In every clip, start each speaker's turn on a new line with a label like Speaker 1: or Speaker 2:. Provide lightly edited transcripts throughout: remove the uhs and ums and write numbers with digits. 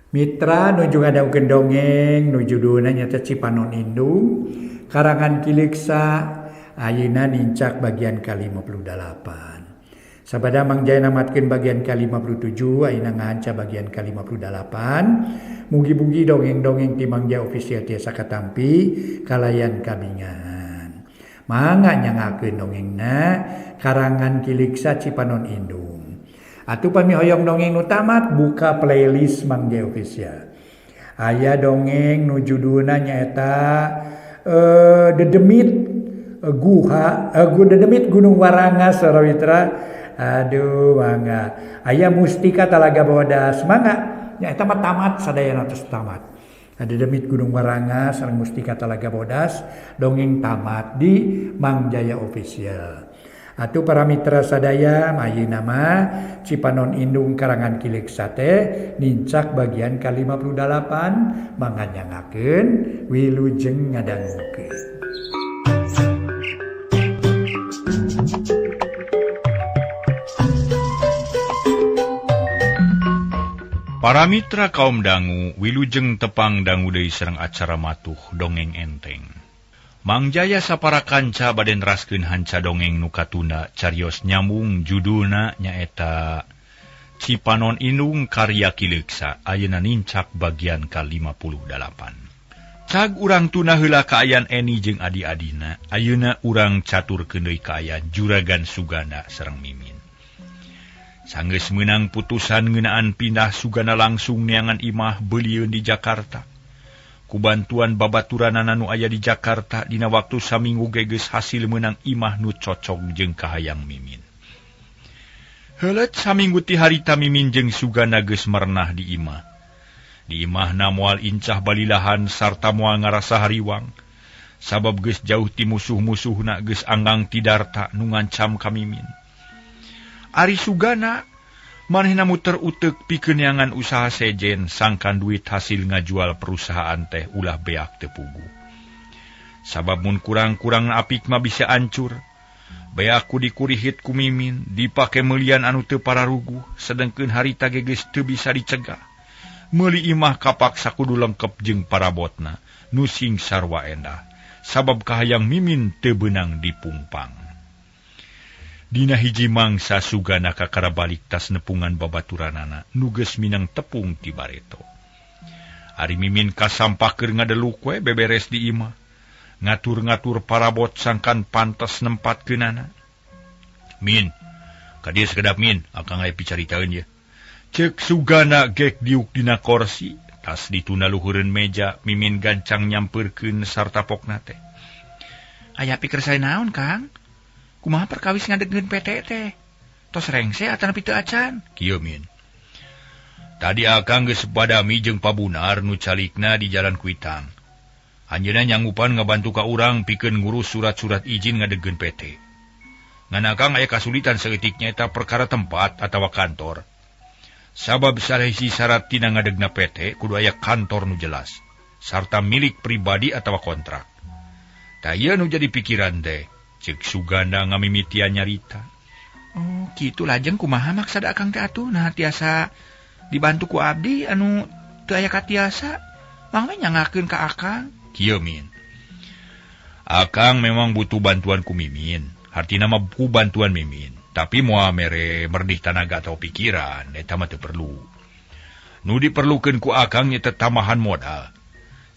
Speaker 1: Mitra nuju ngadaukeun dongeng nuju duna nyata Cipanon Indung karangan Kileksa ayeuna nincak bagian ke-58. Sabada Mang Jaya namatkeun bagian ke-57 ayeuna ngahanca bagian ke-58. Mugi-mugi dongeng-dongeng ti Mang Jaya official tiasa katampi kalayan kabingahan. Mangga nyangakeun dongengna karangan Kileksa Cipanon Indung. Atuh pamihoyong dongeng nu tamat buka playlist Mang Jaya official. Aya dongeng nu judulna nyaeta Dedemit Dedemit Gunung Warangas Sarawitra. Aduh mangga. Aya Mustika Talaga Bodas mangga. Nyaeta mah tamat sadayana tos tamat. Dedemit Gunung Warangas sareng Mustika Talaga Bodas dongeng tamat di Mang Jaya official. Atuh para mitra sadaya ayeuna mah Cipanon Indung karangan Kileksa teh nincak bagian ke-58 mangga nyangakeun wilujeng ngadangukeun.
Speaker 2: Para mitra kaum dangu wilujeng tepang dangu deui sareng acara matuh dongeng enteng. Mang Jaya sapara kanca bade neraskeun hanca dongeng nu katunda carios nyambung judulna nyaeta Cipanon Indung karya Kileksa ayeuna nincak bagian ke-58. Cag urang tuna heula kaayan Eni jeung adi-adina ayeuna urang caturkeun deui kaayan Juragan Sugana sareng Mimin. Sanggeus meunang putusan ngeunaan pindah Sugana langsung neangan imah beulieun di Jakarta. Ku bantuan babaturanana nu aya di Jakarta dina waktu saminggu geus hasil meunang imah nu cocok jeung kahayang Mimin. Heuleut saminggu ti harita Mimin jeung Sugana geus merenah di imah. Di imahna moal incah balilahan sarta moal ngarasa hariwang. Sabab geus jauh ti musuh-musuhna geus anggang ti darta nu ngancam ka Mimin. Ari Sugana manehna muter uteuk pikeun neangan usaha sejen sangkan duit hasil ngajual perusahaan teh ulah beak teu pugu. Sabab mun kurang-kurang apik mah bisa ancur. Beak ku dikurihit ku Mimin, dipake meuliean anu teu pararuguh, sedengkeun harita ge geus teu bisa dicegah. Meuli imah kapaksa kudu lengkep jeung parabotna, nu sing sarwa endah. Sabab kahayang Mimin teu beunang dipungpang. Dina hiji mangsa Sugana kakara balik tas nepungan babaturanana nu geus minang tepung ti bareto. Ari Mimin kasampah keur ngadeluk we beberes di imah. Ngatur-ngatur parabot sangkan pantes nempatkeunana. Min, ka dieu sakedap Min, akang aya picaritaeun ye. Ceuk Sugana gek diuk dina kursi, tas dituna luhureun meja, Mimin gancang nyampeurkeun sarta pokna teh. Aya pikeun sae naon, Kang? Kumaha perkawis ngadegkeun PT teh? Tos rengse atanapi teu acan? Kieu Min. Tadi akang geus padami jeung Pabunar nu calikna di Jalan Kuitang. Anjeunna nyanggupan ngabantu ka urang pikeun ngurus surat-surat izin ngadegkeun PT. Ngan akang aya kasulitan saeutik nyaeta perkara tempat atawa kantor. Sabab salahisi syarat tina ngadegna PT kudu aya kantor nu jelas, sarta milik pribadi atawa kontrak. Tah ieu nu jadi pikiran teh. Cek Sugana ngamimitian nyarita. Oh, kitu lajeng kumaha maksad akang teh atuh nah tiasa dibantu ku abdi anu teu aya katiasa. Mangga nyangakeun ka akang. Kieu Min. Akang memang butuh bantuan ku Mimin. Hartina mah ku bantuan Mimin. Tapi moal mere merdih tanaga atau pikiran, eta mah teu perlu. Nu diperlukeun ku akang nya tambahan modal.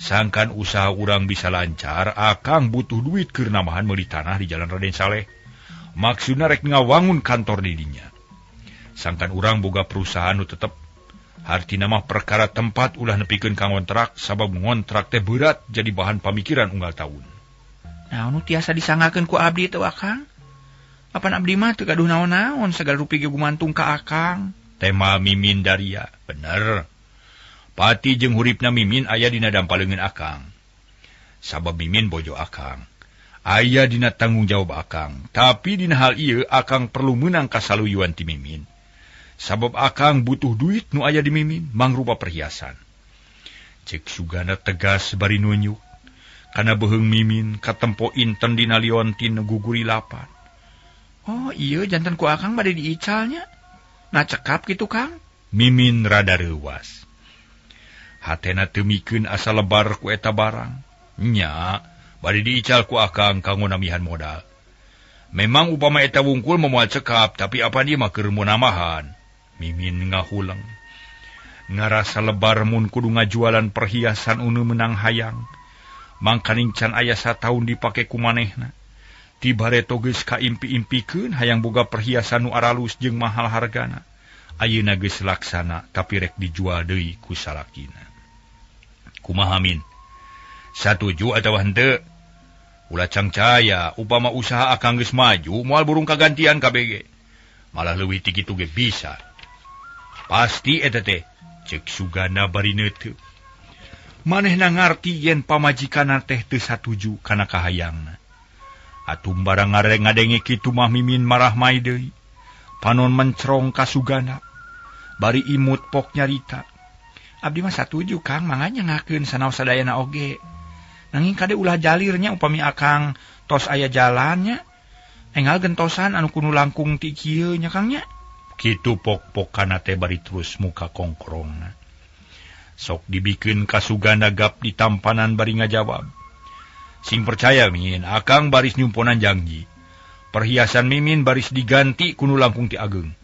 Speaker 2: Sangkan usaha urang bisa lancar, akang butuh duit keur namahan meuli tanah di Jalan Raden Saleh. Maksudna rek ngawangun kantor di dinya. Sangkan urang boga perusahaan nu tetep. Hartina mah perkara tempat ulah nepikeun ka ngontrak, sabab ngontrak teh berat jadi bahan pamikiran unggal taun. Nah, nu tiasa disangakeun ku abdi teh akang. Apan abdi mah teu gaduh naon-naon sagala rupi ge gumantung ka akang. Tema Mimin Daria, bener. Pati jeung huripna Mimin aya dina dampaleungeun akang. Sabab Mimin bojo akang. Aya dina tanggung jawab akang. Tapi dina hal ieu akang perlu meunang kasaluyuan ti Mimin. Sabab akang butuh duit nu aya di Mimin mangrupa perhiasan. Cek Sugana tegas bari nunjuk. Kana beuheung Mimin katempo inten dina liontin guguri lapan. Oh iya janten ku akang bade diicalnya. Nah cekap gitu Kang. Mimin rada reuwas. Hatena temikeun asa lebar ku eta barang. Nya, bari diical ku akang kanggo namihan modal. Memang upama eta wungkul memual cekap, tapi apa dia mah keur namahan. Mimin ngahulang. Ngarasa lebar mun kudu ngajualan perhiasan unu menang hayang. Mangkaning can aya sataun dipake ku manehna. Tibareto geus kaimpi-impikeun hayang boga perhiasan nu aralus jeung mahal hargana. Ayeuna geus laksana tapi rek dijual deui ku salakina. Kumaha min? Satuju atawa henteu? Ulah cangcaya, upama usaha akang geus maju, moal burung kagantian KBG. Malah leuwih ti kitu ge bisa. Pasti eta teh, ceuk Suganda bari neuteu. Manehna ngarti yen pamajikanna teh teu satuju kana kahayangna. Atum barang ngadenge kitu mah Mimin marah mai deui. Panon mencrong ka Suganda. Bari imut pok nyarita. Abdi mah satuju Kang, manganya ngakeun sanaos sadayana oge. Nanging kade ulah jalirnya upami akang tos aya jalannya. Enggal gentosan anu kudu langkung ti kieu nya Kang nya. Kitu pok-pokana teh bari terus muka kongkrongna. Sok dibikeun ka Suganda gap di tampanan bari ngajawab. Sing percaya Min, akang baris nyumponan janji. Perhiasan Mimin baris diganti kudu langkung ti Ageng.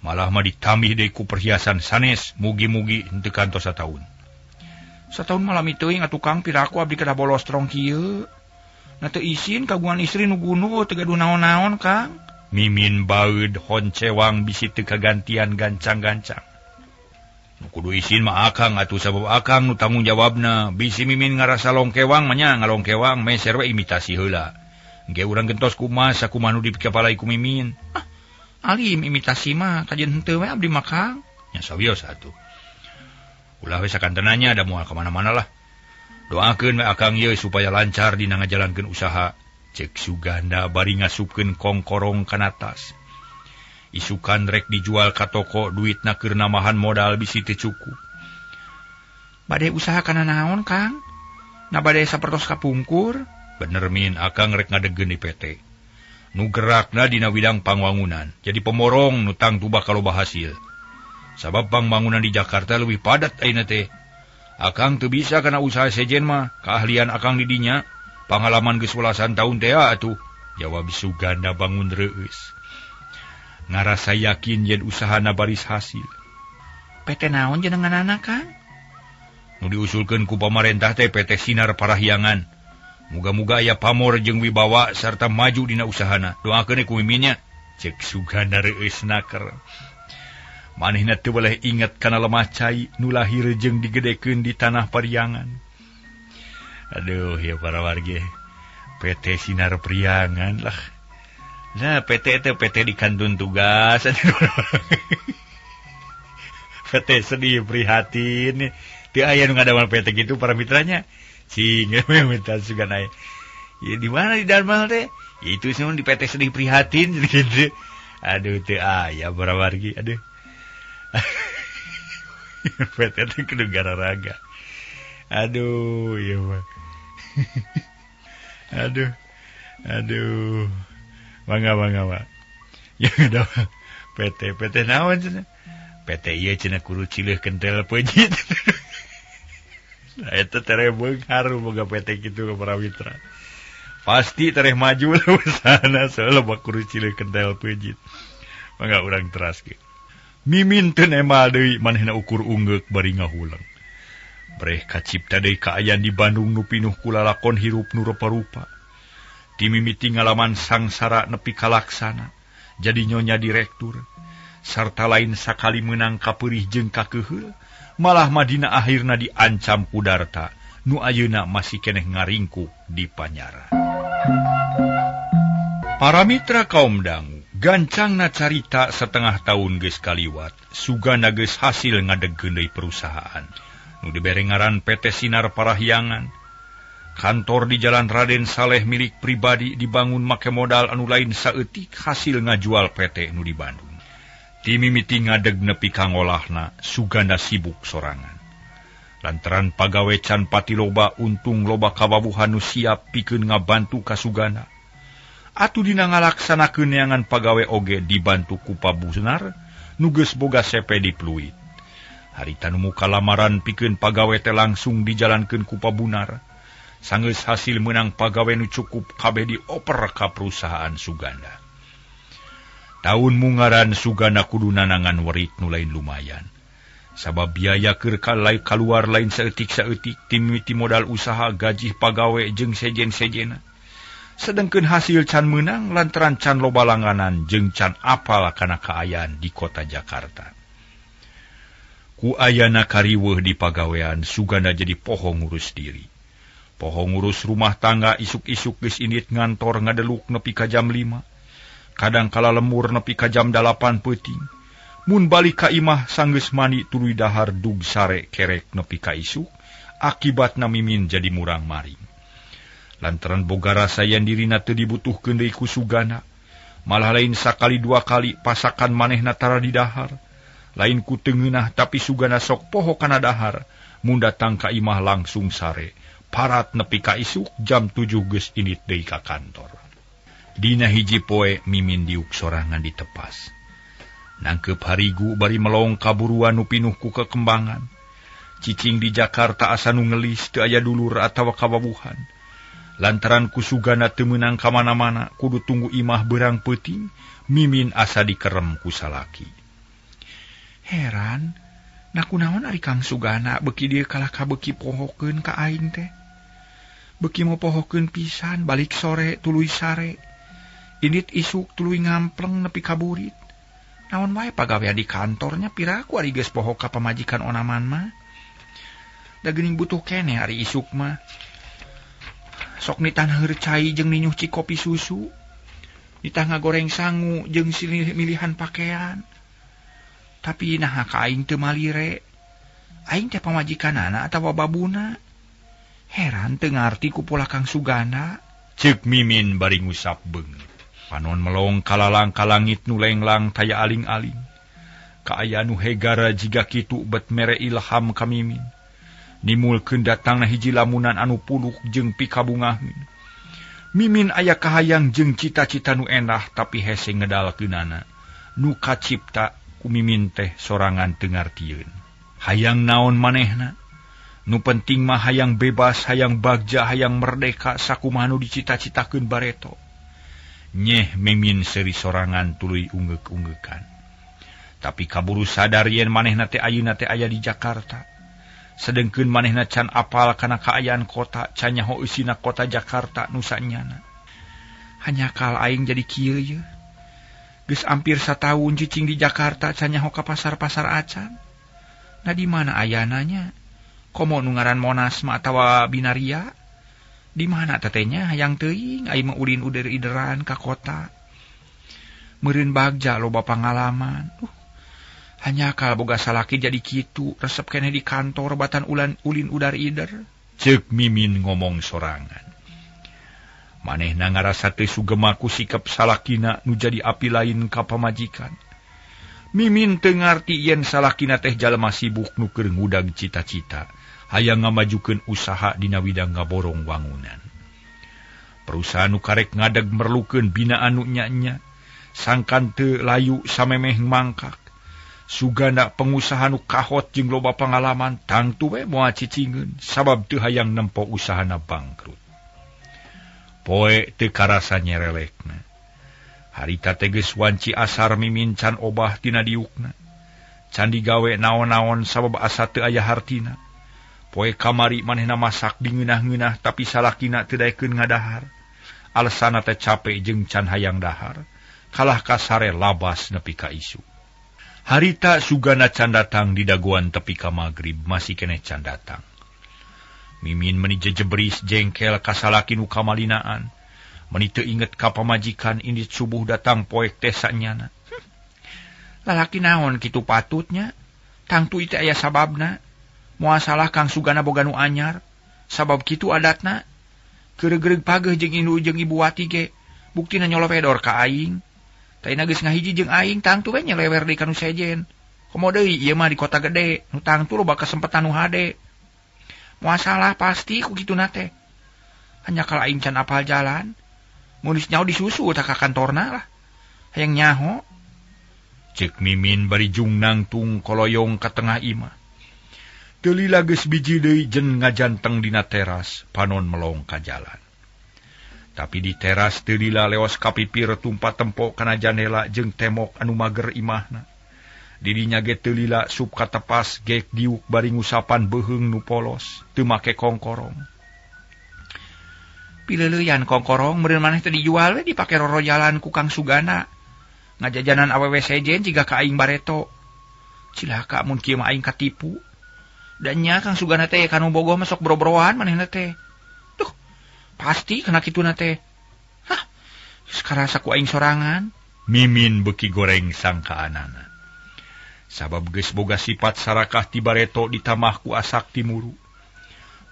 Speaker 2: Malah mah ditambih deui ku perhiasan sanes, mugi-mugi henteu kantos sataun. Sataun malam itu ing atuh Kang piraku abdi kedah bolos strong kieu. Na teu isin kagungan istri nu gunu teu gaduh naon-naon Kang. Mimin baeud honcewang bisi teu kagantian gancang-gancang. Nu kudu isin mah akang atuh sabab akang nu tanggung jawabna. Bisi Mimin ngarasa longkewang mah nya ngalongkewang meser we imitasi heula. Engke urang gentos kumaha sakumaha nu dipikapalai ku Mimin. Alim imitasi mah kajian henteu we abdi mah Kang. Nya sawios atuh. Ulah we sakantenanya da moal ka mana-mana lah. Doakeun we akang ieu supaya lancar dina ngajalankeun usaha. Ceuk Suganda bari ngasupkeun kongkorong kana tas. Isukan rek dijual ka toko duitna keur namahan modal bisi teu cukup. Bade usaha kana naon Kang? Na bade sapertos kapungkur? Bener Min, akang rek ngadegkeun di PT. Nu gerakna dina widang pangwangunan. Jadi pemorong nu tangtu bakal loba hasil. Sabab pangbangunan di Jakarta lebih padat ayeuna teh. Akang teu bisa kana usaha sejen mah, keahlian akang di dinya. Pangalaman geus 11 tahun teh atuh. Jawab Suganda bangun reueus. Ngarasa yakin yen usahana baris hasil. PT naon jenenganana Kang? Nu diusulkeun ku pamarentah teh PT Sinar Parahyangan. Muga-muga aya pamor jeung wibawa sarta maju dina usahana. Doakeun ku Miminnya. Ceuk Suganda reueusna keur. Manehna teu boleh inget kana lemah cai nu lahir jeung digedekeun di tanah Pariangan. Aduh ya para warga. PT Sinar Pariangan lah. Nah PT itu PT di kantun tugas. PT sedih prihatin. Teu aya nu ngadamal PT gitu para mitranya. Cing, minta juga naik. Ya di mana di Dalmal teh? Itu semua di PT sedih prihatin gitu. Aduh teu aya para wargi, aduh. PT teh kudu gara-raga. Aduh, iya mah. Aduh. Mangga, Pak. Ya udah. PT naon cenah? PT ieu cenah kudu cileuh kentel peujit. Eta tereh beungharu boga PT kitu ka para mitra. Pasti tereh maju lah usahana soalna bakuru cileuh kentel peujit. Mangga urang teraskeun. Mimin teu nemal deui manehna ukur ungeuk bari ngahulang. Breh kacipta deui kaayaan di Bandung nu pinuh ku lalakon hirup nu rupa-rupa. Di mimiti ngalaman sangsara nepi kalaksana. Jadi nyonya direktur. Sarta lain sakali menang kapeurih jeung kakeuheul. Malah madina akhirna diancam ku Darta, nu ayeuna masih keneh ngaringkuk di Panyara. Para mitra kaum dangu, gancangna carita setengah tahun geus kaliwat, Suganda geus hasil ngadegkeun deui perusahaan. Nu dibere ngaran PT Sinar Parahyangan. Kantor di Jalan Raden Saleh milik pribadi dibangun make modal anu lain saeutik hasil ngajual PT nu di Bandung. Ti mimiti ngadeg nepi ka ngolahna, Suganda sibuk sorangan. Lantaran pagawe can pati loba untung loba kababuhan nu siap pikeun ngabantu ka Suganda. Atuh dina ngalaksanakeun neangan pagawe oge dibantu ku Pak Busnar nu geus boga CP di Pluit. Harita nu muka lamaran pikeun pagawe teh langsung dijalankeun ku pabunar. Sanggeus hasil menang pagawe nu cukup kabeh dioper ka perusahaan Suganda. Taun mungaran Suganda kudu nanangan werit nu lain lumayan. Sabab biaya keur kaluar lain saeutik-saeutik timimiti modal usaha gaji pagawe jeung sejen-sejena. Sedengkeun hasil can menang lantaran can loba langganan jeung can apal kana kaayaan di kota Jakarta. Ku ayana kariweuh di pagawean Suganda jadi poho ngurus diri. Poho ngurus rumah tangga isuk-isuk geus indit ngantor ngadeluk nepi ka jam 5. Kadang kala lemur nepi ka jam 8 peuting. Mun balik ka imah sanggeus mandi tuluy dahar dug sare kerek nepi ka isuk, akibatna mimin jadi murang maring. Lantaran boga rasa yang dirina teu dibutuhkeun deui ku Suganda, malah lain sakali dua kali pasakan manehna tara di dahar, lain ku teu ngeunah tapi Suganda sok poho kana dahar, mun datang ka imah langsung sare, parat nepi ka isuk jam 7 geus indit deui ka kantor. Dina hiji poe mimin diuk sorangan di tepas. Nangkep harigu bari melong kaburuan nu pinuh ku kekembangan. Cicing di Jakarta asa nu ngelis teu aya dulur atawa kababuhan. Lantaran ku Suganda teu meunang ka mana-mana kudu tunggu imah beurang peuting, mimin asa dikerem ku salaki. Heran, nakunaon ari Kang Suganda beuki dieu kalah kabeuki pohokeun ka aing teh. Beuki mau pohokeun pisan balik sore tuluy sare. Indit isuk tuluy ngampleng nepi ka burit. Naon wae pagawean di kantornya piraku ari geus poho ka pamajikan onaman mah. Da geuning butuh keneh ari isuk mah. Sok nitan heur cai jeung ninyuci kopi susu. Nitah ngagoreng sangu jeung milihan pakaian. Tapi naha ka aing teu malire. Aing teh pamajikanana atawa babuna. Heran teu ngarti ku pola Kang Suganda. Ceuk mimin bari ngusap beung. Panon melong kalalang ka langit nu lenglang taya aling-aling. Kaaya nu hegara jiga kitu bet mere ilham ka mimin. Nimulkeun datangna hiji lamunan anu puluk jeung pikabungaheun. Mimin aya kahayang jeung cita-cita nu endah tapi hese ngedalkeunana. Nu kacipta ku mimin teh sorangan teu ngartieun. Hayang naon manehna? Nu penting mah hayang bebas, hayang bagja, hayang merdeka sakumaha nu dicita-citakeun bareto. Nyeh mimin seri sorangan tuluy ungeuk-ungeukan. Tapi kaburu sadar yen manehna teh ayeuna teh aya di Jakarta. Sedengkeun manehna can apal kana kaayaan kota, can nyaho eusina kota Jakarta nu sanyana. Hanya kal aing jadi kieu ye. Geus ampir sataun cicing di Jakarta can nyaho ka pasar-pasar acan. Na di mana ayananya? Komo nu ngaran Monas mah atawa Binaria? Di mana tetenya hayang teuing ai mah ulin uder-ideran ka kota. Meureun bagja loba pangalaman. Hanya kal boga salaki jadi kitu, resep keneh di kantor batan ulin udar-ider. Ceuk mimin ngomong sorangan. Manehna ngarasa teu sugema ku sikap salakina nu jadi api lain ka pamajikan. Mimin teu ngarti yen salakina teh jalema sibuk nu keur ngudag cita-cita. Hayang ngamajukeun usaha dina widang ngaborong wangunan. Perusahaan nu karek ngadeg merlukeun binaan nu nya-nya, sangkan teu layu samemeh mangkak. Suganda pengusaha nu kahot jeung loba pangalaman tangtu we moal cicingeun sabab teu hayang nempo usahana bangkrut. Poe teu karasa nyerelekna. Harita teh geus wanci asar mimin can obah tina diukna. Can digawe naon-naon sabab asa teu aya hartina. Poe kamari manehna masak di ngeunah-ngeunah tapi salakina teu daekeun ngadahar. Alesana teh capek jeung can hayang dahar. Kalah kasare labas nepi ka isu. Harita Suganda can datang di dagoan tepi ka magrib masih keneh can datang. Mimin meuni jejebris jengkel ka salaki nu kamalinaan. Meuni teu inget ka pamajikan indit subuh datang poek teh sanyana. Lalaki naon kitu patutnya? Tangtu ieu aya sababna. Moal salah Kang Suganda boga nu anyar, sabab kitu adatna. Geureuh-geureuh pageuh jeung induk jeung ibu wati ge, buktina nyolowedor ka aing. Taina geus ngahiji jeung aing tangtu we nyelewer deui ka nu sejen. Komo deui ieu mah di kota gede, nu tangtu loba kesempatan nu hade. Moal salah pasti ku kituna teh. Hanya kala aing can apal jalan, mun geus nyaho disusu tah ka kantorna lah. Hayang nyaho. Ceuk mimin bari jung nangtung koloyong ka tengah imah. Teu lila geus biji deui jen ngajanteng dina teras panon melong ka jalan. Tapi di teras teu lila leos kapipir tumpat tempo kana jandela jeung temok anu mager imahna. Di dinya ge teu lila sup katepas gek diuk bari ngusapan beheung nu polos teu make kongkorong. Pileuleuyan kongkorong meureun maneh teu dijual we dipake roro jalan ku Kang Sugana. Ngajajanan awewe sejen jiga ka aing bareto. Cilaka mun kieu mah aing katipu. Dan nya Kang Sugana teh kanu bogoh masok boro-boroan manehna teh. Duh, pasti kena kituna teh. Hah, sekarasa ku aing sorangan. Mimin beuki goreng sangkaanana. Sabab geus boga sifat sarakah ti bareto ditamah ku asak timuru.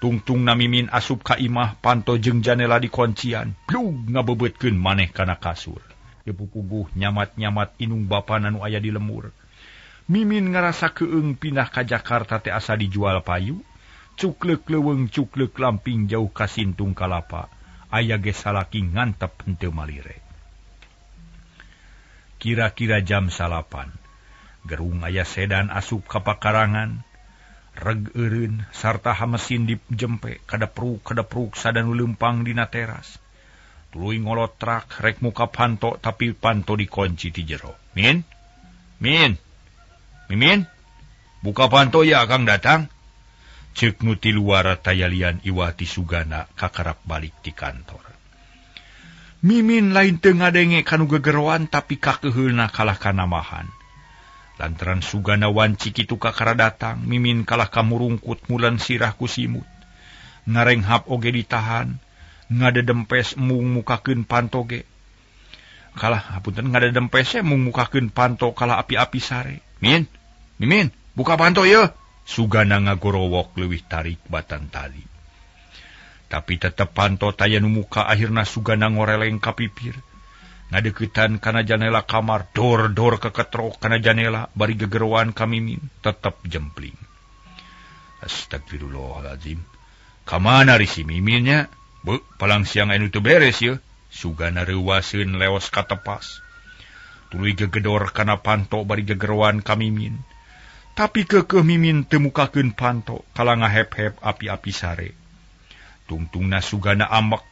Speaker 2: Tungtungna Mimin asup ka imah panto jeung janela dikuncian. Blug ngabebeutkeun maneh kana kasur. Pupuguh nyamat-nyamat inung bapana nu aya di lemur. Mimin ngarasa keung pindah ka Jakarta teh asa dijual payu. Cukleuk leuweung cukleuk lamping jauh ka Sintung Kalapa. Aya ge salaki ngantep henteu malire. Kira-kira jam 8. Gerung aya sedan asup ka pakarangan. Reg eureun sarta hamesin dijempe kadepruk sadanu leumpang dina teras. Tuluy ngolotrak rek muka panto tapi panto dikunci ti jero. Mimin, buka panto ya Kang datang. Ceuk nu ti luar tayalian iwah ti Sugana kakarap balik ti kantor. Mimin lain teu ngadenge kanu gegeroan tapi kakeheulna kalah kanamahan. Lantaran Sugana wanci kitu kakara datang, Mimin kalah kamurungkut mulan sirah ku simut. Ngarenghap oge ditahan. Ngadedempes mung mukakeun panto ge. Kalah hapunten ngadedempes mung mukakeun panto kalah api-api sare. Mimin, buka panto ye. Sugana ngagorowok leuwih tarik batan tali. Tapi tetep panto taya nu muka akhirna Sugana ngoreleng kapipir. Ngadeuketan kana janela kamar dor keketrok kana janela bari gegeroan ka Mimin tetep jempling. Astagfirullahalazim. Kamana risi Miminnya? Palang siang anu teu beres ye. Sugana reuwaseun leos katepas. Tuluy gegedor kana panto bari gegeroan ka Mimin. Tapi keukeuh Mimin teu mukakeun panto kala ngahep-hep api-api sare. Tungtungna Sugana ambek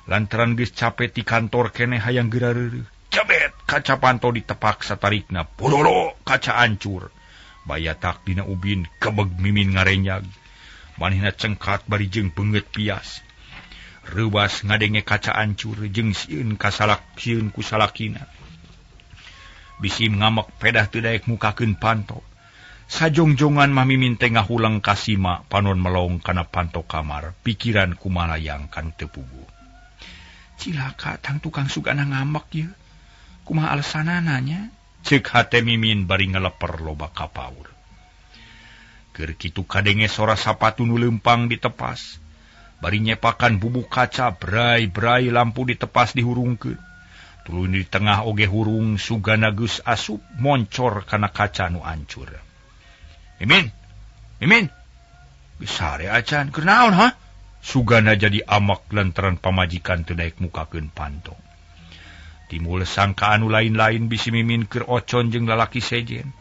Speaker 2: lantaran geus capek ti kantor keneh hayang geurareureuh. Jabet kaca panto ditepak satarikna. Podoro kaca ancur. Bayatak dina ubin kebeg Mimin ngarenyag. Manehna cengkat bari jeung beungeut pias. Reuwas ngadenge kaca ancur jeung sieun ku salakina. Bisi ngamek pedah teu daek mukakeun panto. Sajongjongan mah Mimin teh ngahulang ka sima panon melong kana panto kamar, pikiran kumalayang kan teu puguh. Cilaka tang tukang Sugana ngamek ye. Kumaha alesanana nya? Ceuk hate Mimin bari ngeleper loba kapaur. Keur kitu kadenge sora sapatu nu leumpang ditepas. Bari nyepakan bubuk kaca, brai-brai lampu ditepas dihurungkeun. Tuluy di tengah oge hurung Sugana geus asup moncor kana kaca nu ancur. Mimin, besare acan, keur naon ha? Sugana jadi amak lantaran pamajikan teu daek mukakeun panto. Timbul sangka anu lain-lain bisi Mimin keur ocon jeung lalaki sejen.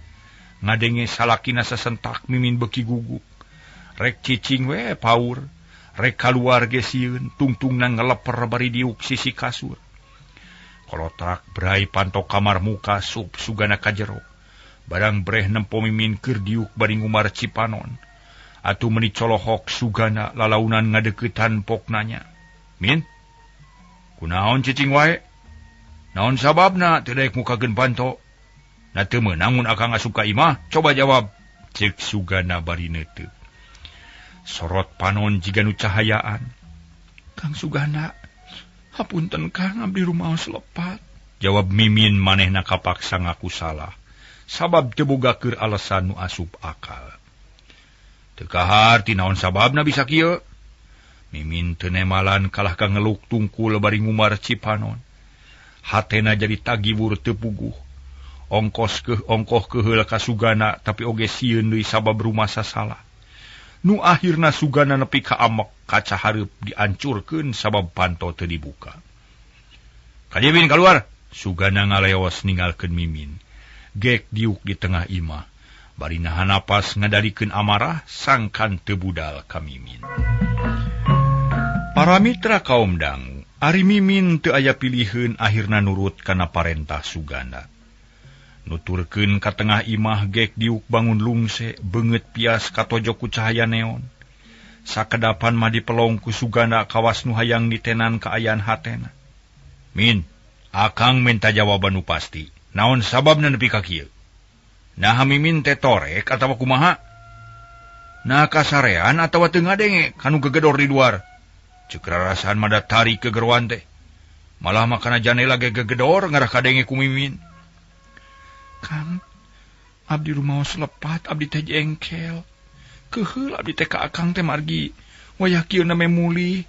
Speaker 2: Ngadenge salakina sasentak Mimin beuki guguk. Rek cicing we paur. Rek kaluar ge sieun tungtungna ngeleper bari diuk sisi kasur. Kolotrak brai panto kamar muka sup Sugana ka jero. Barang breh nempo Mimin keur diuk bari ngumar cipanon. Atuh meuni colohok Sugana lalaunan ngadeuketan poknanya. Min, kunaon cicing wae? Naon sababna teu daek mukakeun panto? Na teu meunang mun akang asup ka imah? Coba jawab. Ceuk Sugana bari neuteuk. Sorot panon jiga nu cahayaan. Kang Sugana, hapunten Kang abdi rumaos lepat. Jawab Mimin manehna kapaksa ngaku salah. Sabab teu boga keur alesan nu asup akal. Teu kahar ti naon sababna bisa kieu. Mimin teu nemalan kalah ka ngeluk tungkul bari ngumar cipanon. Hatena jadi tagibur teu puguh. Ongkoh keheul ka Sugana tapi oge sieun deui sabab rumasa salah. Nu akhirna Sugana nepi ka amek kaca hareup diancurkeun sabab panto teu dibuka. Kadieu Min kaluar. Sugana ngaleos ninggalkeun Mimin. Gek diuk di tengah imah. Bari nahan napas ngadalikeun amarah sangkan teu budal ka Mimin. Para mitra kaum dangu, ari Mimin teu aya piliheun akhirna nurut kana parentah Suganda. Nuturkeun ka tengah imah gek diuk bangun lungse beungeut pias katojok ku cahaya neon. Sakedapan mah dipelong ku Suganda kawas nu hayang ditenan kaayaan hatena. Min, akang minta jawaban nu pasti. Naon sababna nepi ka kieu? Nah Mimin teh torek atawa kumaha? Nah kasarean atawa teu ngadenge kanu gegedor di luar? Ceuk rarasan mada tarik ke geruan teh. Malah makana janela ge gegedor ngarah kadenge ku Mimin. Kang, abdi rumaos lepat, abdi teh jengkel. Keheul abdi teh ka akang teh margi wayah kieu na memuli.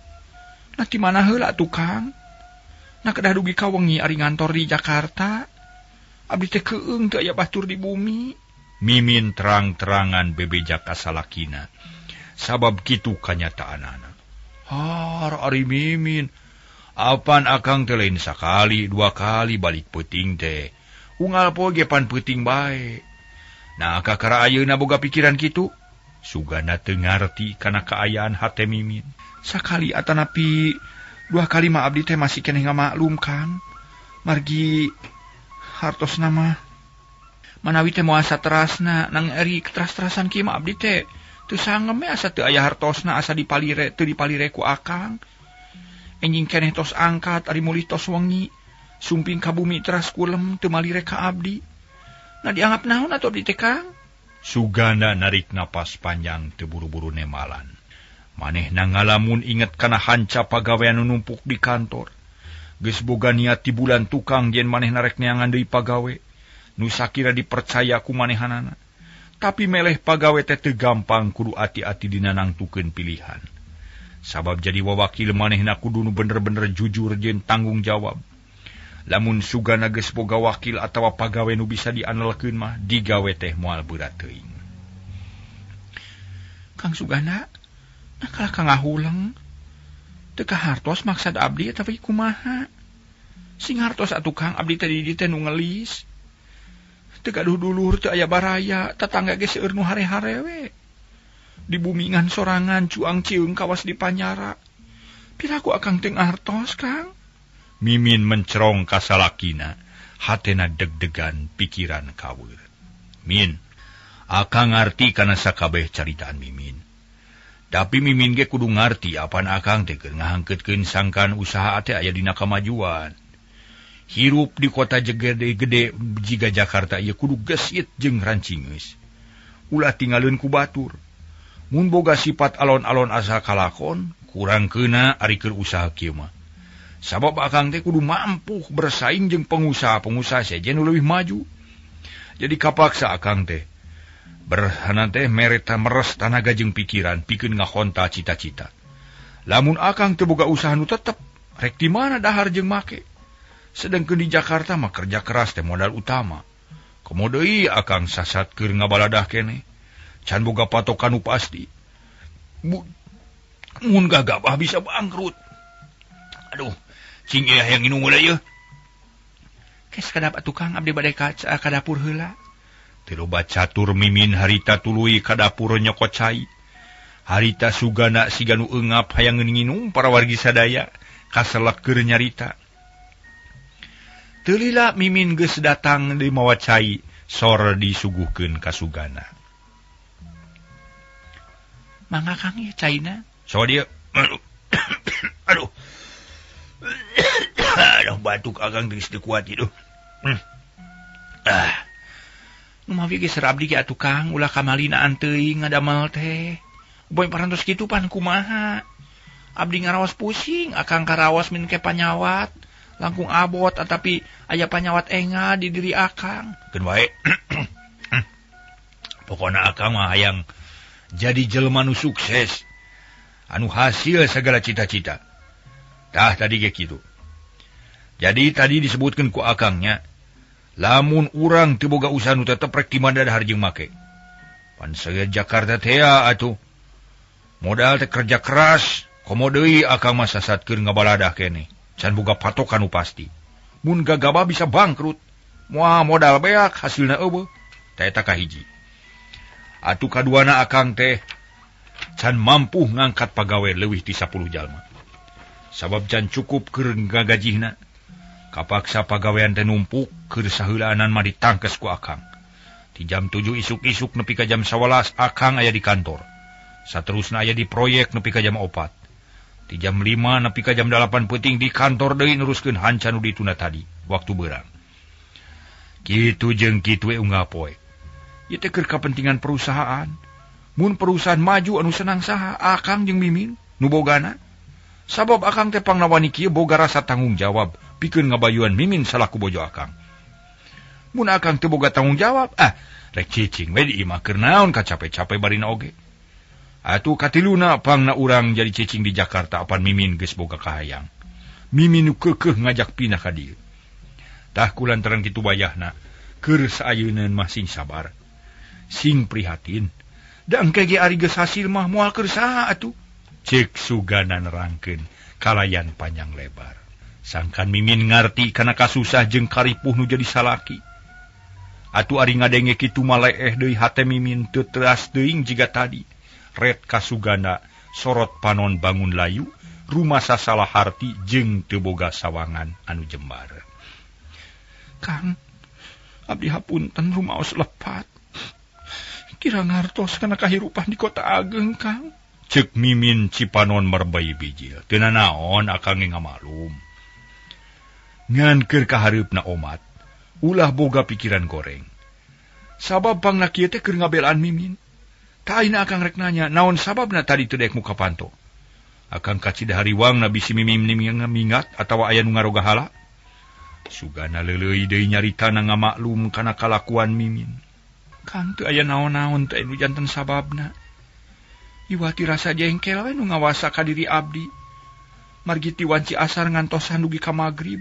Speaker 2: Nah ti mana heula tukang? Nah kedah dugi ka wengi ari ngantor di Jakarta. Abdi teh keung teu aya batur di bumi. Mimin terang-terangan bebejak ka salakina. Sabab kitu kanyataanana. Har ari Mimin, apan akang teh lain sakali, dua kali balik peuting teh. Unggal poe ge pan peuting bae. Nah kakara ayeuna boga pikiran kitu. Sugana teu ngarti kana kaayaan hate Mimin. Sakali atanapi dua kali mah abdi teh masih keneh ngamaklum kan. Margi hartos nama manawi teh moal saterasna nang eri keteras-terasan kieu mah abdi teh teu sangem asa teu aya hartosna asa dipalire teu dipalire ku akang. Enjing keneh tos angkat ari mulih tos wengi sumping ka bumi teras kulem teu malire ka abdi. Nah dianggap naon atuh abdi teh Kang? Suganda narik napas panjang teu buru-buru nemalan. Manehna ngalamun inget kana hanca pagawean nu numpuk di kantor. Geus boga niat ti bulan tukang jen manehna rek neangan deui pagawe. Nu sakira dipercaya ku manehanana. Tapi meleh pagawe teh teu gampang kudu ati-ati dina nangtukeun pilihan. Sabab jadi wawakil manehna kudu nu bener-bener jujur jen tanggung jawab. Lamun Sugana geus boga wakil atawa pagawe nu bisa dianelkeun mah digawe teh moal berat teuing. Kang Sugana, nah kalah Kang ngahuleng. Teu kahartos maksad abdi tapi kumaha? Sing hartos atuh Kang abdi teh di teh nu ngelis. Teu gaduh dulur teu aya baraya, tetangga ge seueur nu hare-hare we. Di bumingan sorangan cuang cieung kawas di Panyara. Piraku akang teu ngartos Kang? Mimin mencerong ka salakina, hatena deg-degan pikiran kaweur. Min, akang ngarti kana sakabeh caritaan Mimin. Tapi Mimin ge kudu ngarti apan akang teh keur ngahangkeutkeun sangkan usaha teh aya dina kamajuan. Hirup di kota gede-gede jiga Jakarta ieu kudu gesit jeung rancingeus. Ulah tinggalkeun ku batur. Mun boga sifat alon-alon asa kalakon, kurang keuna ari keur usaha kieu mah. Sabab akang teh kudu mampu bersaing jeung pengusaha-pengusaha sejen nu leuwih maju. Jadi kapaksa akang teh berhana teh mereta meres tanaga jeung pikiran pikeun ngahonta cita-cita. Lamun akang teu boga usaha nu tetep, rek di mana dahar jeung make. Sedengkeun di Jakarta mah kerja keras teh modal utama. Komo deui akang sasat keur ngabaladah keneh. Can boga patokan nu pasti. Mun gagabah bisa bangkrut. Aduh, cing hayang inung ulah yeuh. Kes kadap tukang abdi bade ka dapur heula. Tiloba catur Mimin harita tuluy ka dapur nyokot cai. Harita Sugana siga nu eungap hayang nginum para wargi sadaya kaselek keur nyarita. Teu lila Mimin geus datang di mawa cai sor disuguhkeun ka Sugana. Mangga Kang ieu caina? So dia. Aduh. Aduh batuk akang geus teu kuat ieu. Numawi ge serabdi ge atuh Kang, ulah kamalinaan teuing ngadamel teh. Boy parantos kitu pan kumaha? Abdi ngaraos pusing, akang karaos min ke panyawat, langkung abot atapi aya panyawat enga di diri akang. Keun wae. Pokona akang mah hayang jadi jelema nu sukses, anu hasil segala cita-cita. Tah tadi ge kitu. Jadi tadi disebutkeun ku akangnya, lamun urang teu boga usaha nu tetep rek di mana dahar jeung make. Pan saya Jakarta teh atuh. Modal teh kerja keras, komo deui akang mah sasatkeun ngabaladah keneh. Can boga patokan nu pasti. Mun gagabah bisa bangkrut. Moal modal beak hasilna eueuh. Tah eta kahiji. Atuh kaduana akang teh can mampu ngangkat pagawe leuwih ti 10 jalma. Sabab can cukup keur ngagajihna. Kapaksa pagawean teh numpuk keur saheulaanan mah ditangkes ku akang. Ti jam 7 isuk-isuk nepi ka jam 11 akang aya di kantor. Saterusna aya di proyek nepi ka jam 4. Di jam 5 nepi ka jam 8 peuting di kantor deui neruskeun hanca nu ditunda tadi waktu beurang. Kitu jeung kitu unggah poe. Ieu teh keur kapentingan perusahaan. Mun perusahaan maju anu senang saha akang jeung Mimin nu bogana. Sabab akang teh pangnawani kieu boga rasa tanggung jawab pikeun ngabayuan Mimin salaku bojo akang. Mun akang teu boga tanggung jawab, rek cicing we di imah keur naon kacape-cape barina oge. Atuh katiluna pangna urang jadi cicing di Jakarta apan Mimin geus boga kahayang. Mimin nu keukeuh ngajak pindah ka dieu. Tah kulantaran kitu bayahna, keur saayeuneun mah sing sabar. Sing prihatin, da engke ge ari geus hasil mah moal keur saha atuh? Ceuk Sugana nerangkeun kalayan panjang lebar. Sangkan Mimin ngarti kana kasusah jeung karipuh nu jadi salaki. Atuh ari ngadenge kitu maleeh deui hate Mimin teu teras teuing jiga tadi. Red ka Sugana sorot panon bangun layu, rumah sasalah harti jeung teu boga sawangan anu jembar. Kang, abdi hapunten rumaos lepat. Kira ngartos kana kahirupan di kota ageng, Kang. Ceuk Mimin Cipanon merbei bijil. Teu naon akang ngamalum. Ngan keur kahareupna omat, ulah boga pikiran goreng. Sabab pangna kieu teh keur ngabelaan Mimin. Ta ayeuna akang rek nanya, naon sababna tadi teu daek muka panto? Akang kacida hariwangna bisi Mimin mingat atawa aya nu ngaroga hala? Sugana leuleuy deui nyaritana ngamaklum kana kalakuan Mimin. Kang teu aya naon-naon teh nu janten sababna. Iwati rasa jengkel we nu ngawasa ka diri abdi. Margi ti wanci asar ngantosan dugi ka magrib,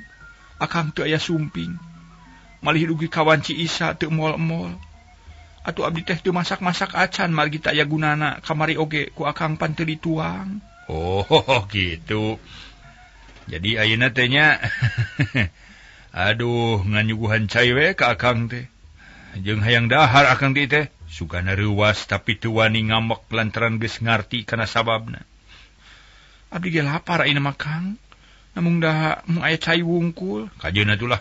Speaker 2: akang teu aya sumping. Malih dugi ka wanci isya teu mol-mol. Atuh abdi teh teu masak-masak acan margi teu aya gunana kamari oge ku akang pan teu dituang. Oh gitu. Jadi ayeuna teh nya aduh nganyuguhan cai we ka akang teh. Jeung hayang dahar akang teh sugana reuwas tapi teu wani ngambek lantaran geus ngarti kana sababna. Abdi ge lapar ayeuna mah Kang. Namung da mun aya cai wungkul, kajeuna atulah.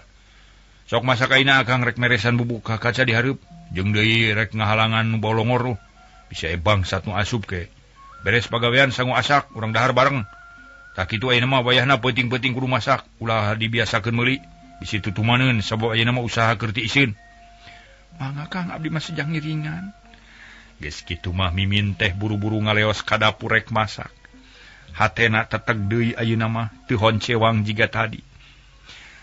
Speaker 2: Sok masak ayeuna akang rek meresan bubuk ka kaca di hareup, jeung deui rek ngahalangan nu bolongor bisa bangsat nu asup ke. Beres pagawean sangu asak urang dahar bareng. Tak kitu ayeuna mah wayahna peuting-peuting kudu masak, ulah dibiasakeun meuli. Bisi tutumaneun sabab ayeuna mah usaha keur ti iseun. Mangga Kang abdi mah sejak ngiringan. Geus kitu mah Mimin teh buru-buru ngaleos ka dapur rek masak. Hatena teteg deui ayeuna mah teu honcewang jiga tadi.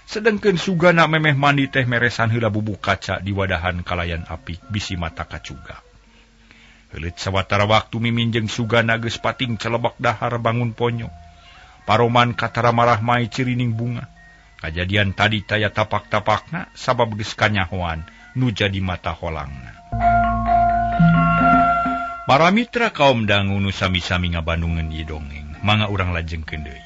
Speaker 2: Sedengkeun Sugana memeh mandi teh meresan heula bubuk kaca di wadahan kalayan api bisi mata kacuga. Heuleut sawatara waktu Mimin jeung Sugana geus pating celebak dahar bangun ponyo. Paroman katara marah mai cirining bunga. Kajadian tadi taya tapak-tapakna sabab geus kanyahoan nu jadi mata holangna. Para mitra kaum dangu nu sami-sami ngabandungeun ieu dongeng, mangga urang lajengkeun deui.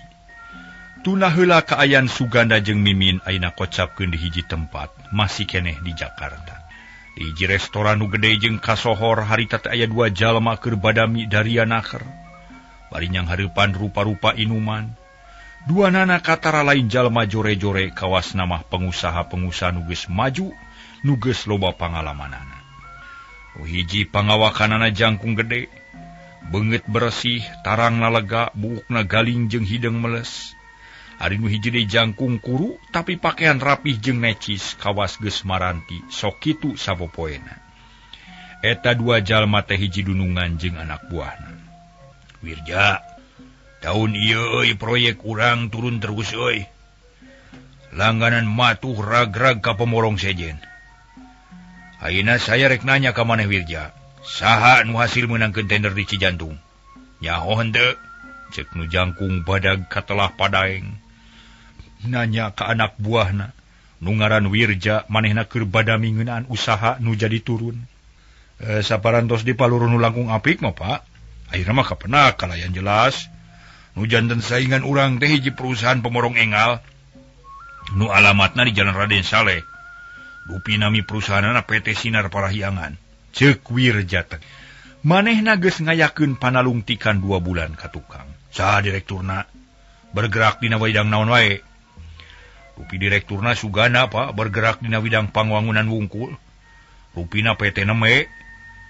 Speaker 2: Tuna heula kaayaan Suganda jeung Mimin ayeuna kocapkeun di hiji tempat, masih keneh di Jakarta. Di hiji restoran nu gede jeung kasohor harita teh aya 2 jalma keur badami darianaker. Bari nyang hareupan rupa-rupa inuman. Duanana katara lain jalma jore-jore kawasna mah pengusaha-pengusaha nu geus maju, nu geus loba pangalamanana. Hiji pangawakanana jangkung gede, beungeut bersih, tarangna lega, buukna galing jeung hideung meles. Ari nu hiji deui jangkung kuru tapi pakaian rapih jeung necis, kawas geus maranti, sok kitu sapopoena. Eta 2 jalma teh hiji dunungan jeung anak buahna. Wirja, tahun ieu proyek urang turun terus euy. Langganan matuh rag-rag ka pemorong sejen. Ayeuna saya rek nanya ka maneh Wirja, saha nu hasil meunangkeun tender di Cijantung? Nyaho henteu? Ceuk nu jangkung badag katelah padaeng. Nanya ka anak buahna, nu ngaran Wirja manehna keur badami ngeunaan usaha nu jadi turun. Saparantos di paluru nu langkung apik mah Pak. Akhirna mah kapenak kalayan jelas. Nu janten saingan urang teh hiji perusahaan pemorong enggal. Nu alamatna di Jalan Raden Saleh. Dupi nami perusahaanna PT Sinar Parahyangan. Ceuk Wirja teh. Manehna geus ngayakeun panalungtikan 2 bulan ka tukang. Saha direkturna? Bergerak dina widang naon wae. Rupi direkturna sugana Pak bergerak dina widang pangwangunan wungkul. Rupina PT neme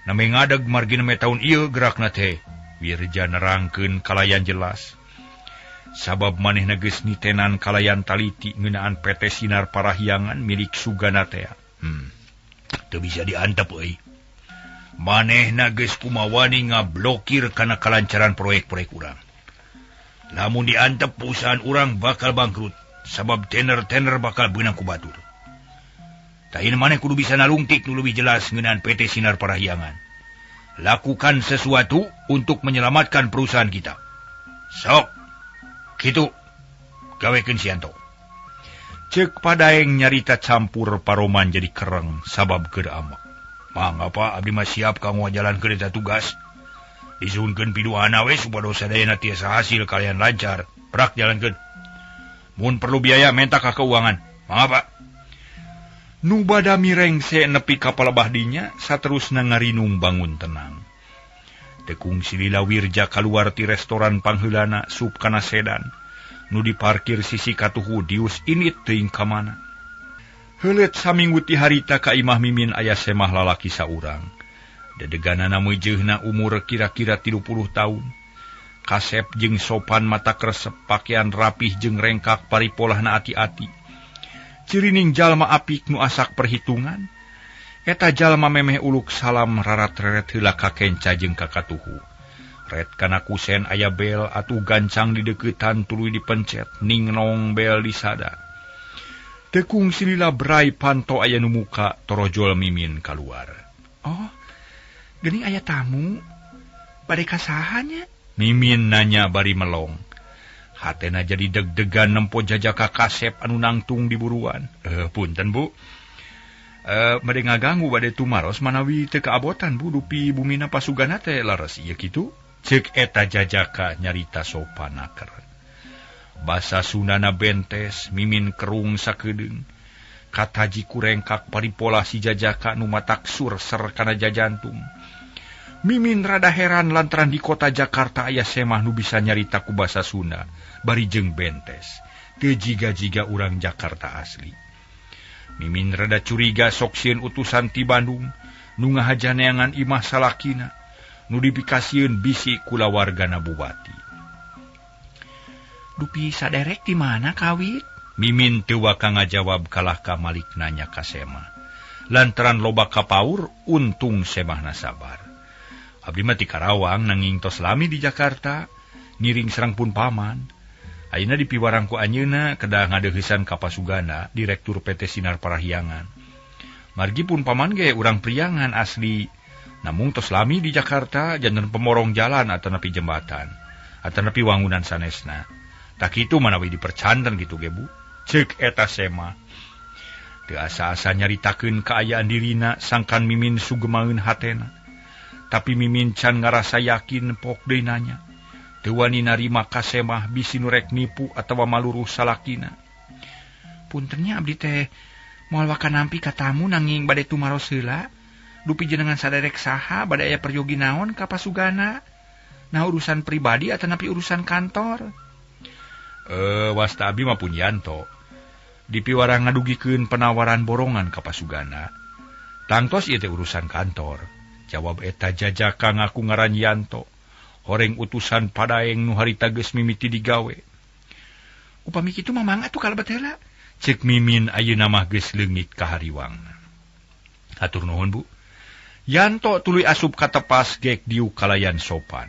Speaker 2: ngadeg margi neme taun ieu gerakna teh. Wirja nerangkeun kalayan jelas. Sabab manehna geus nitenan kalayan taliti ngeunaan PT Sinar Parahyangan milik sugana teh. Teu bisa diantep euy. Manehna geus kumawani ngablokir kana kalancaran proyek-proyek urang. Lamun diantep perusahaan urang bakal bangkrut, sabab tender bakal beunang ku batur. Tahin maneh kudu bisa nalungtik nu leuwih jelas ngeunaan PT Sinar Parahyangan. Lakukan sesuatu untuk menyelamatkan perusahaan kita. Sok, kitu, gawekeun Sianto. Ceuk Padaeng nyarita campur paroman jadi kereng sabab keur amak. Mangapa abdi mah siap kanggo ngajalankeun eta tugas. Disuhunkeun piduana we supados sadayana tiasa hasil kalian lancar. Prak jalankeun. Mun perlu biaya menta ka keuangan. Mangapa? Nu bada mirengse nepi ka palebah dinya saterusna ngarinung bangun tenang. Tekung silila Wirja kaluar ti restoran pangheulana sup kana sedan. Nu diparkir sisi katuhu dius init teuing ka mana. Heuleut saminggu ti harita ka imah mimin aya semah lalaki saurang. Dedeganana meujeuhna umur kira-kira 30 tahun. Kasep jeung sopan mata kresep pakaian rapih jeung rengkak paripolahna ati-ati. Cirining jalma apik nu asak perhitungan. Eta jalma memeh uluk salam rarat-reret heula ka kenca jeung ka katuhu. Ret kana kusen aya bel atuh gancang di deuketan tuluy dipencet ningnong bel disada. Tekung silila berai panto aya nu muka torojol mimin kaluar. Oh, geuning aya tamu. Bade kasahanya? Mimin nanya bari melong. Hatena jadi deg-degan nempo jajaka Kasep anu nangtung di buruan. Punten Bu. Bade ngaganggu bade tumaros manawi teu kaabotan Bu dupi bumina pasugana teh laras ieu kitu. Ceuk eta jajaka nyarita sopanaker. Basa Sundana bentes, mimin kerung sakedeung. Kataji kurengkak paripola si jajaka nu matak surser kana jajantung. Mimin rada heran lantaran di kota Jakarta aya semah nu bisa nyarita ku basa Sunda, bari jeung bentes. Teu jiga-jiga urang Jakarta asli. Mimin rada curiga sok sieun utusan ti Bandung, nu ngahajaneangan imah salakina, nu dipikasieun bisi kula wargana bupati. Dupi saderek di mana kawit? Mimin teu waka ngajawab kalah ka Malik nanya ka Semah. Lantaran loba kapaur, untung Semahna sabar. Abdi mah ti Karawang nanging tos lami di Jakarta, ngiring serang pun paman. Ayeuna dipiwarang ku anjeunna kedah ngadeuheusan ka pasugana direktur PT Sinar Parahyangan. Margi pun paman ge urang priangan asli, namung tos lami di Jakarta janten pemorong jalan atau nepi jembatan, atau nepi wangunan sanesna. Tak kitu manawi dipercanten gitu ge Bu. Ceuk eta Semah. Teu asa-asa nyaritakeun kaayaan dirina sangkan mimin sugemaeun hatena. Tapi mimin can ngarasa yakin pok deui nanya. Teu wani narima ka Semah bisi nu rek nipu atawa maluruh salakina. Puntennya abdi teh moal waka nampi ka tamu nanging bade tumaros heula. Dupi jenengan saderek saha bade aya peryogi naon ka pasugana. Nah urusan pribadi atawa napi urusan kantor. Wasta abi mah punyanto. Dipiwarang ngadugikeun penawaran borongan ka pasugana. Tangtos ieu teh urusan kantor. Jawab eta jajaka ngaku ngaran Yanto. Horeng utusan Padaeng nu harita geus mimiti digawe. Upami kitu mah mangga atuh kalebet heula. Ceuk mimin ayeuna mah geus leungit ka hariwangna. Hatur nuhun Bu. Yanto tuluy asup ka tepas gek diuk kalayan sopan.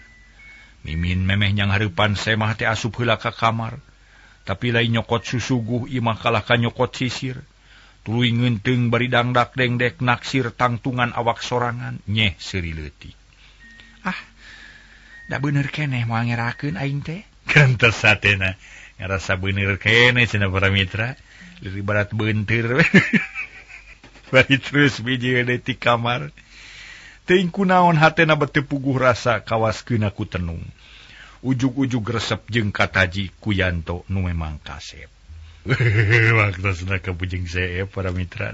Speaker 2: Mimin memeh nyang hareupan Semah teh asup heula ka kamar. Tapi lain nyokot susuguh imah kalah ka nyokot sisir. Tuluy ngeunteung bari dangdak dengdek naksir tangtungan awak sorangan nyeh seuri leutik. Ah, da bener keneh moal ngerakeun aing teh. Kantos satena ngarasa bener keneh cenah para mitra. Leuwih barat beunteur. Bari terus biji di kamar. Teuing kunaon hatena beu puguh rasa kawaskeun aku tenung. Ujug-ujug resep jeung kataji ku Yanto nu memang Kasep. Waktosna ka bujeng seep para mitra.